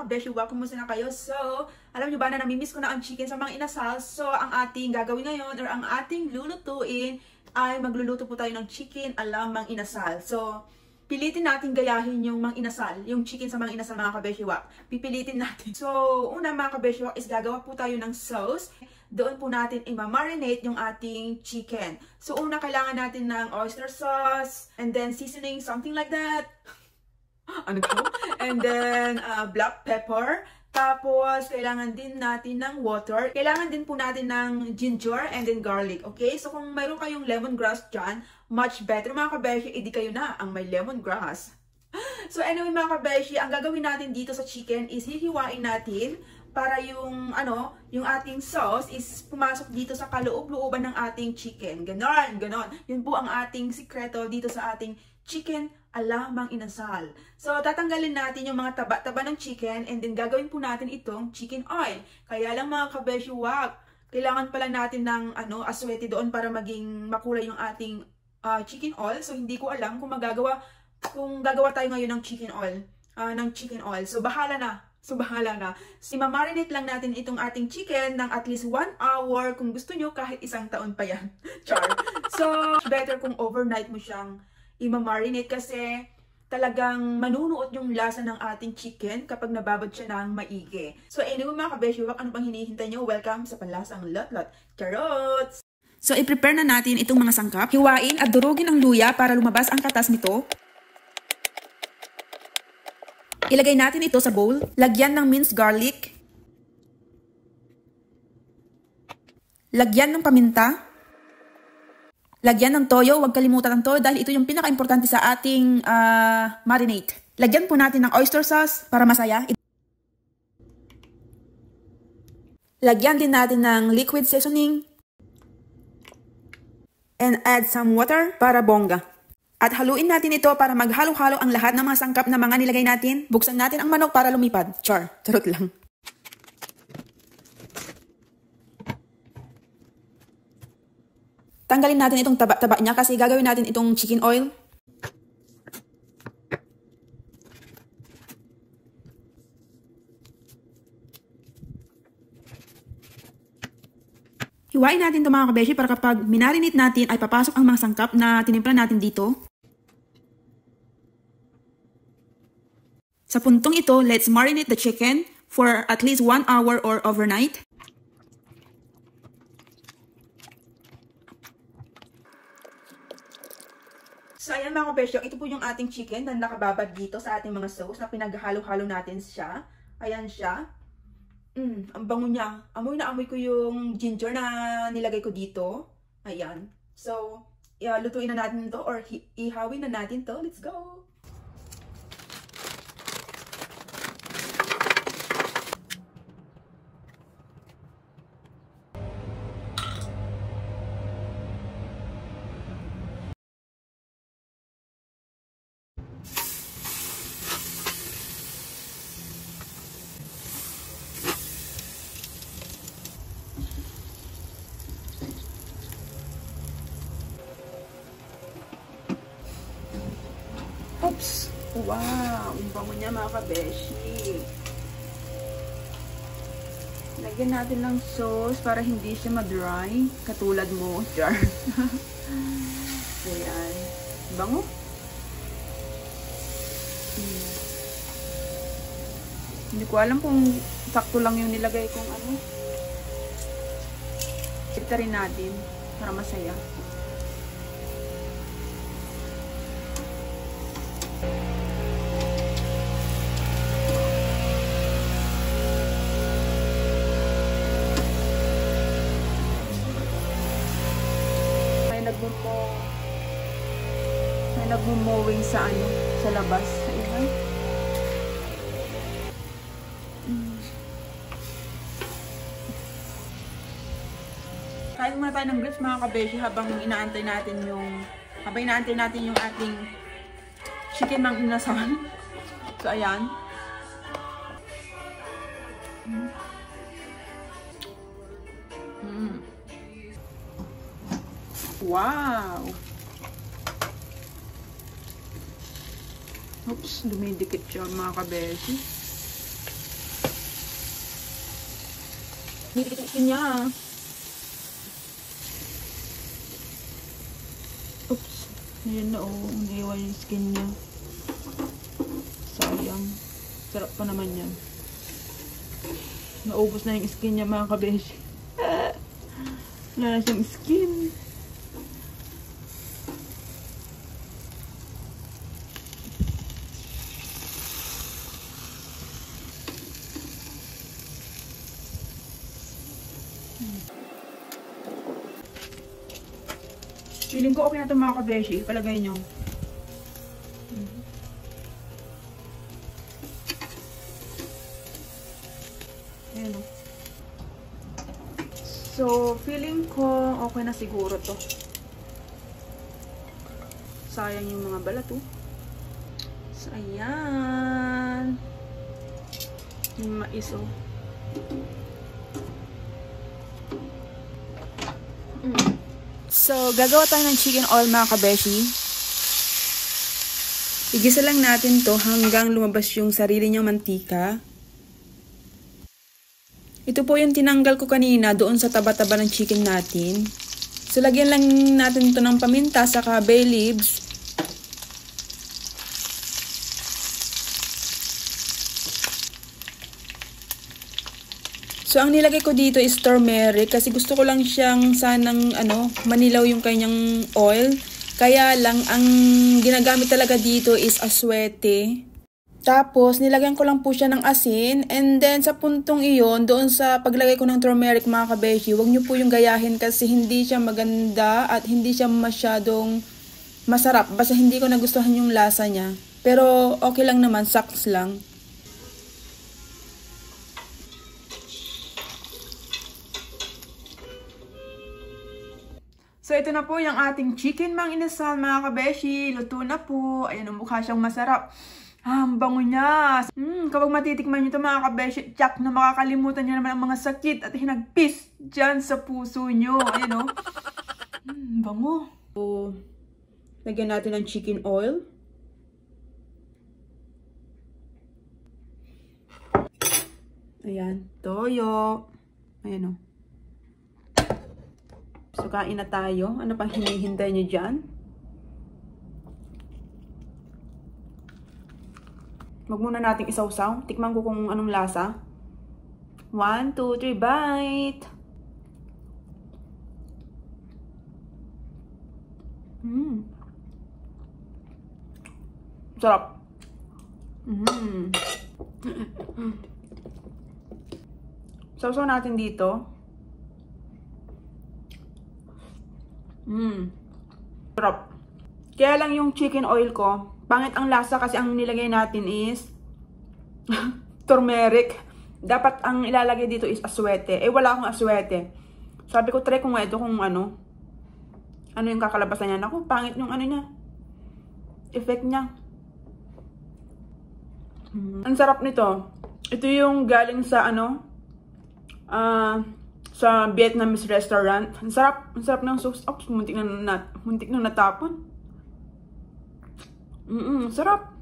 kabeshi, welcome muna na kayo. So, alam nyo ba na namimiss ko na ang chicken sa mga inasal? So, ang ating gagawin ngayon or ang ating lulutuin ay magluluto po tayo ng chicken ala mang inasal. So, pilitin natin gayahin yung mang inasal, yung chicken sa mang inasal mga kabeshiwak. Pipilitin natin. So, una mga kabeshiwak is gagawa po tayo ng sauce. Doon po natin i-marinate yung ating chicken. So, una kailangan natin ng oyster sauce and then seasoning, something like that. Ano ko? And then, black pepper. Tapos, kailangan din natin ng water. Kailangan din po natin ng ginger and then garlic. Okay? So, kung mayroon kayong lemongrass dyan, much better mga kabeshi, edi kayo na ang may lemongrass. So, anyway mga kabeshi, ang gagawin natin dito sa chicken is hihiwain natin para yung, yung ating sauce is pumasok dito sa kaloob-looban ng ating chicken. Ganon, ganon. Yun po ang ating sikreto dito sa ating chicken ala mang inasal. So, tatanggalin natin yung mga taba-taba ng chicken and then gagawin po natin itong chicken oil. Kaya lang mga kabeshi, kailangan pala natin ng aswete doon para maging makulay yung ating chicken oil. So, hindi ko alam kung gagawa tayo ngayon ng chicken oil. So, bahala na. So, i-marinate lang natin itong ating chicken ng at least 1 hour. Kung gusto nyo, kahit 1 taon pa yan. Char. So, better kung overnight mo siyang i-marinate kasi talagang manunuot yung lasa ng ating chicken kapag nababad siya ng maigi. So, anyway mga kabeshiwak, ano pang hinihintay nyo? Welcome sa Panlasang Lot-Lot. Charots! So, i-prepare na natin itong mga sangkap. Hiwain at durugin ang luya para lumabas ang katas nito. Ilagay natin ito sa bowl. Lagyan ng minced garlic. Lagyan ng paminta. Lagyan ng toyo. Huwag kalimutan ng toyo dahil ito yung pinaka-importante sa ating marinade. Lagyan po natin ng oyster sauce para masaya. Lagyan din natin ng liquid seasoning. And add some water para bongga. At haluin natin ito para maghalo-halo ang lahat ng mga sangkap na mga nilagay natin. Buksan natin ang manok para lumipad. Charot lang. Tanggalin natin itong taba-taba niya kasi gagawin natin itong chicken oil. Hiwain natin ito mga kabeshi para kapag minarinate natin ay papasok ang mga sangkap na tinimpla natin dito. Sa puntong ito, let's marinate the chicken for at least 1 hour or overnight. So ayan mga kabeshi, ito po yung ating chicken na nakababad dito sa ating mga sauce na pinaghalo-halo natin siya. Ayan siya. Ang bango niya. Amoy na amoy ko yung ginger na nilagay ko dito. Ayan. So, lutuin na natin to or ihawin na natin to. Let's go! Oops! Wow! Ang bango niya mga kabeshi. Lagyan natin ng sauce para hindi siya ma-dry. Katulad mo. Jar. Ayan. Bango. Hindi ko alam kung sakto lang yung nilagay kong Ito rin natin para masaya. May nagmumowing sa sa labas. Ayan. Kain muna tayo ng grits mga kabeshi habang inaantay natin yung ating chicken mang inasal. So ayan. Wow! Oops, dumidikit siya mga kabeshi. Dikit yung skin niya. Oops. Ayan na oh. Naiwan yung skin niya. Sayang. Sarap pa naman yan. Naubos na yung skin niya mga kabeshi. Wala na siyang skin. Feeling ko okay na ito mga kabeshi. Palagay nyo. Ayan o. So, feeling ko okay na siguro to. Sayang yung mga balat o. So, ayan. Yung mais o. So, gagawa tayo ng chicken oil mga kabeshi. Igisa lang natin to hanggang lumabas yung sarili niyang mantika. Ito po yung tinanggal ko kanina doon sa taba-taba ng chicken natin. So, lagyan lang natin to ng paminta saka bay leaves. So, ang nilagay ko dito is turmeric kasi gusto ko lang siyang sanang manilaw yung kanyang oil. Kaya lang, ang ginagamit talaga dito is aswete. Tapos, nilagyan ko lang po siya ng asin. And then, sa puntong iyon, doon sa paglagay ko ng turmeric mga kabeshi, huwag nyo po yung gayahin kasi hindi siya maganda at hindi siya masyadong masarap. Basta hindi ko nagustuhan yung lasa niya. Pero, okay lang naman, saks lang. So, ito na po yung ating chicken mang inasal, mga kabeshi. Luto na po. Ayan, mukha siyang masarap. Ang bango niya. Kapag matitikman nyo ito, mga kabeshi, tsak na makakalimutan nyo naman ang mga sakit at hinagpis dyan sa puso nyo. Ayan, o. Bango. So, lagyan natin ng chicken oil. Ayan, toyo. Ayan, o. So, kain na tayo. Ano pang hinihintay nyo dyan? Wag muna nating isawsaw. Tikman ko kung anong lasa. 1, 2, 3, bite! Sarap. Sausaw natin dito. Sarap. Kaya lang yung chicken oil ko, pangit ang lasa kasi ang nilagay natin is turmeric. Dapat ang ilalagay dito is aswete. Eh, wala akong aswete. Sabi ko, try ko nga ito kung ano yung kakalabasan niya. Naku, pangit yung niya. Effect niya. Ang sarap nito. Ito yung galing sa sa Vietnamese restaurant. Ang sarap ng sauce. Oops, muntik na natapon. Sarap.